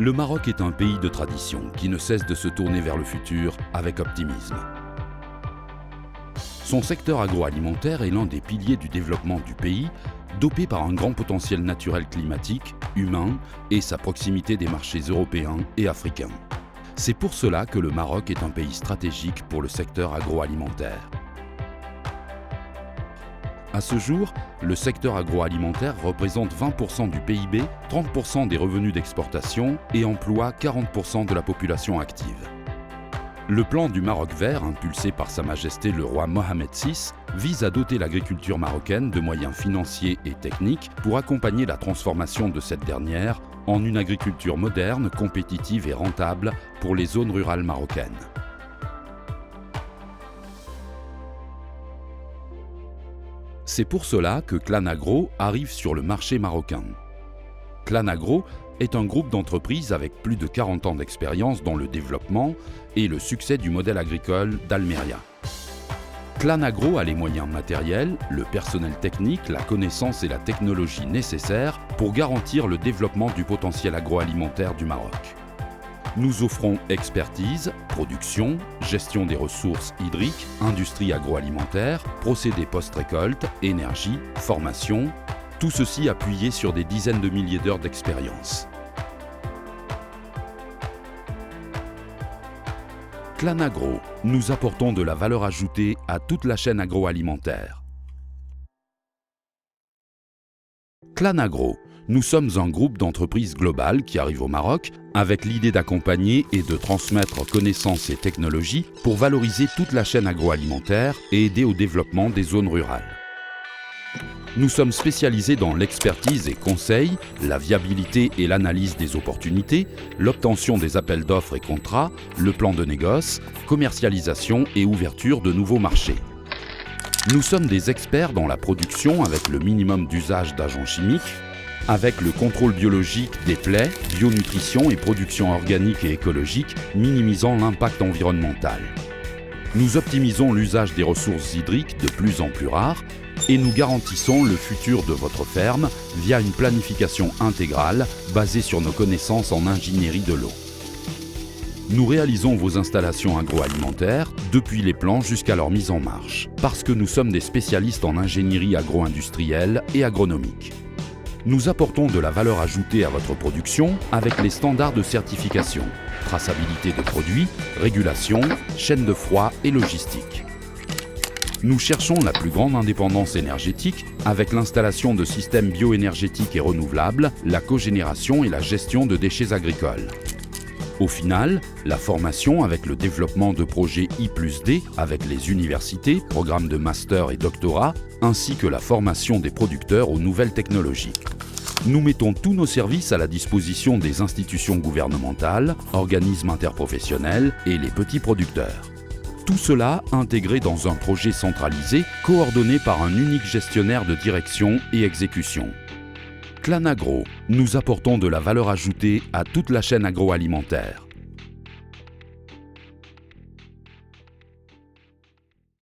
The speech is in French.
Le Maroc est un pays de tradition qui ne cesse de se tourner vers le futur avec optimisme. Son secteur agroalimentaire est l'un des piliers du développement du pays, dopé par un grand potentiel naturel climatique, humain et sa proximité des marchés européens et africains. C'est pour cela que le Maroc est un pays stratégique pour le secteur agroalimentaire. À ce jour, le secteur agroalimentaire représente 20% du PIB, 30% des revenus d'exportation et emploie 40% de la population active. Le plan du Maroc vert, impulsé par Sa Majesté le roi Mohamed VI, vise à doter l'agriculture marocaine de moyens financiers et techniques pour accompagner la transformation de cette dernière en une agriculture moderne, compétitive et rentable pour les zones rurales marocaines. C'est pour cela que Clan Agro arrive sur le marché marocain. Clan Agro est un groupe d'entreprises avec plus de 40 ans d'expérience dans le développement et le succès du modèle agricole d'Almeria. Clan Agro a les moyens matériels, le personnel technique, la connaissance et la technologie nécessaires pour garantir le développement du potentiel agroalimentaire du Maroc. Nous offrons expertise, production, gestion des ressources hydriques, industrie agroalimentaire, procédés post-récolte, énergie, formation, tout ceci appuyé sur des dizaines de milliers d'heures d'expérience. Clan Agro, nous apportons de la valeur ajoutée à toute la chaîne agroalimentaire. Clan Agro, nous sommes un groupe d'entreprises globales qui arrive au Maroc avec l'idée d'accompagner et de transmettre connaissances et technologies pour valoriser toute la chaîne agroalimentaire et aider au développement des zones rurales. Nous sommes spécialisés dans l'expertise et conseil, la viabilité et l'analyse des opportunités, l'obtention des appels d'offres et contrats, le plan de négoce, commercialisation et ouverture de nouveaux marchés. Nous sommes des experts dans la production avec le minimum d'usage d'agents chimiques, avec le contrôle biologique des plaies, bionutrition et production organique et écologique, minimisant l'impact environnemental. Nous optimisons l'usage des ressources hydriques de plus en plus rares et nous garantissons le futur de votre ferme via une planification intégrale basée sur nos connaissances en ingénierie de l'eau. Nous réalisons vos installations agroalimentaires depuis les plans jusqu'à leur mise en marche, parce que nous sommes des spécialistes en ingénierie agro-industrielle et agronomique. Nous apportons de la valeur ajoutée à votre production avec les standards de certification, traçabilité de produits, régulation, chaîne de froid et logistique. Nous cherchons la plus grande indépendance énergétique avec l'installation de systèmes bioénergétiques et renouvelables, la cogénération et la gestion de déchets agricoles. Au final, la formation avec le développement de projets I+D avec les universités, programmes de master et doctorat, ainsi que la formation des producteurs aux nouvelles technologies. Nous mettons tous nos services à la disposition des institutions gouvernementales, organismes interprofessionnels et les petits producteurs. Tout cela intégré dans un projet centralisé, coordonné par un unique gestionnaire de direction et exécution. Clan Agro, nous apportons de la valeur ajoutée à toute la chaîne agroalimentaire.